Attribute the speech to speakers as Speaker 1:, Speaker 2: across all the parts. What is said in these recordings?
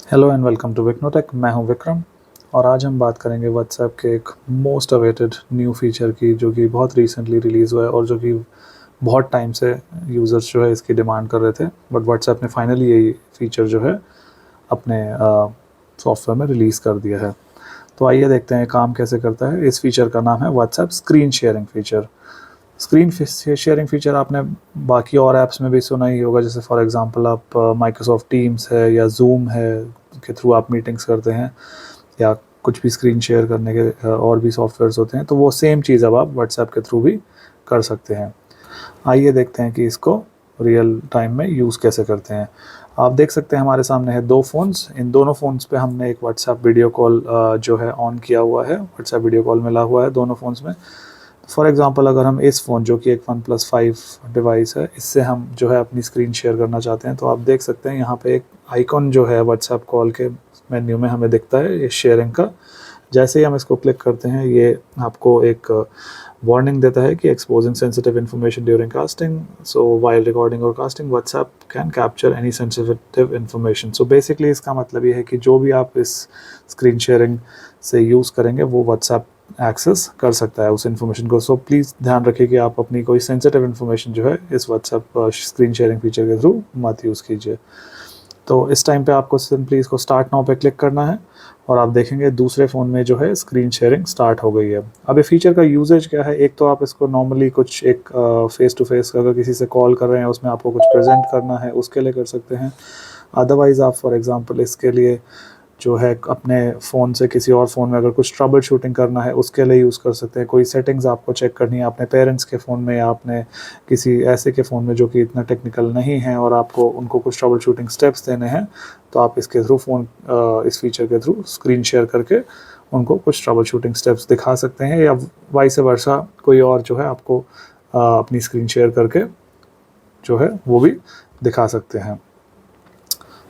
Speaker 1: Hello and welcome to Viknotech. मैं हूं विक्रम और आज हम बात करेंगे व्हाट्सएप के एक मोस्ट अवेटेड न्यू फीचर की, जो कि बहुत रिसेंटली रिलीज़ हुआ है और जो कि बहुत टाइम से यूज़र्स जो है इसकी डिमांड कर रहे थे। बट व्हाट्सएप ने फाइनली यही फीचर जो है अपने सॉफ्टवेयर में रिलीज़ कर दिया है। तो आइए देखते हैं काम कैसे करता है। इस फीचर का नाम है WhatsApp screen sharing feature. Screen sharing feature आपने बाकी और ऐप्स में भी सुना ही होगा, जैसे फॉर एग्जांपल आप माइक्रोसॉफ्ट टीम्स है या जूम है के थ्रू आप मीटिंग्स करते हैं, या कुछ भी स्क्रीन शेयर करने के और भी सॉफ्टवेयर्स होते हैं। तो वो सेम चीज़ अब आप व्हाट्सएप के थ्रू भी कर सकते हैं। आइए देखते हैं कि इसको रियल टाइम में यूज़ कैसे करते हैं। आप देख सकते हैं हमारे सामने है दो फ़ोन्स। इन दोनों फ़ोन्स पे हमने एक व्हाट्सएप वीडियो कॉल जो है ऑन किया हुआ है। व्हाट्सएप वीडियो कॉल मिला हुआ है दोनों फ़ोन्स में। फॉर एग्ज़ाम्पल अगर हम इस फ़ोन जो कि एक वन प्लस 5 डिवाइस है, इससे हम जो है अपनी स्क्रीन शेयर करना चाहते हैं, तो आप देख सकते हैं यहाँ पे एक आइकॉन जो है व्हाट्सएप कॉल के मेन्यू में हमें दिखता है ये शेयरिंग का। जैसे ही हम इसको क्लिक करते हैं, ये आपको एक वार्निंग देता है कि exposing sensitive information during casting, so while recording और casting WhatsApp can capture any sensitive information. So basically इसका मतलब ये है कि जो भी आप इस स्क्रीन शेयरिंग से यूज़ करेंगे वो व्हाट्सएप एक्सेस कर सकता है उस इन्फॉर्मेशन को। सो प्लीज़ ध्यान रखिए कि आप अपनी कोई सेंसिटिव इन्फॉर्मेशन जो है इस व्हाट्सएप स्क्रीन शेयरिंग फीचर के थ्रू मत यूज़ कीजिए। तो इस टाइम पे आपको सिंपली इसको स्टार्ट नाउ पे क्लिक करना है और आप देखेंगे दूसरे फ़ोन में जो है स्क्रीन शेयरिंग स्टार्ट हो गई है। अब ये फीचर का यूजेज क्या है? एक तो आप इसको नॉर्मली कुछ एक फेस टू फेस अगर किसी से कॉल कर रहे हैं, उसमें आपको कुछ प्रेजेंट करना है, उसके लिए कर सकते हैं। अदरवाइज़ आप फॉर एग्ज़ाम्पल इसके लिए जो है अपने फ़ोन से किसी और फ़ोन में अगर कुछ ट्रबल शूटिंग करना है, उसके लिए यूज़ कर सकते हैं। कोई सेटिंग्स आपको चेक करनी है अपने पेरेंट्स के फ़ोन में या अपने किसी ऐसे के फ़ोन में जो कि इतना टेक्निकल नहीं है और आपको उनको कुछ ट्रबल शूटिंग स्टेप्स देने हैं, तो आप इसके थ्रू इस फीचर के थ्रू स्क्रीन शेयर करके उनको कुछ ट्रबल शूटिंग स्टेप्स दिखा सकते हैं, या वाइस वर्सा कोई और जो है आपको अपनी स्क्रीन शेयर करके जो है वो भी दिखा सकते हैं।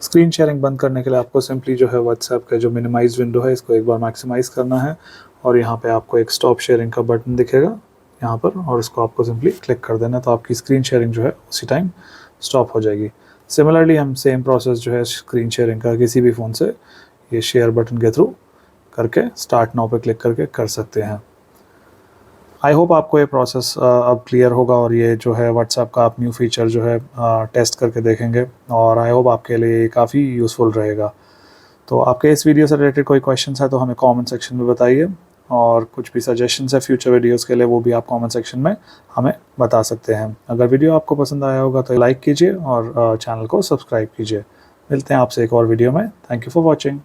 Speaker 1: स्क्रीन शेयरिंग बंद करने के लिए आपको सिंपली जो है व्हाट्सएप का जो मिनिमाइज विंडो है इसको एक बार मैक्सिमाइज़ करना है और यहाँ पे आपको एक स्टॉप शेयरिंग का बटन दिखेगा यहाँ पर, और इसको आपको सिंपली क्लिक कर देना है, तो आपकी स्क्रीन शेयरिंग जो है उसी टाइम स्टॉप हो जाएगी। सिमिलरली हम सेम प्रोसेस जो है स्क्रीन शेयरिंग का किसी भी फ़ोन से ये शेयर बटन के थ्रू करके स्टार्ट नाउ पे क्लिक करके कर सकते हैं। आई होप आपको ये प्रोसेस अब क्लियर होगा और ये जो है व्हाट्सएप का आप न्यू फीचर जो है टेस्ट करके देखेंगे, और आई होप आपके लिए काफ़ी यूज़फुल रहेगा। तो आपके इस वीडियो से रिलेटेड कोई क्वेश्चंस है तो हमें कमेंट सेक्शन में बताइए, और कुछ भी सजेशंस है फ्यूचर वीडियोस के लिए वो भी आप कमेंट सेक्शन में हमें बता सकते हैं। अगर वीडियो आपको पसंद आया होगा तो लाइक कीजिए और चैनल को सब्सक्राइब कीजिए। मिलते हैं आपसे एक और वीडियो में। Thank you for watching.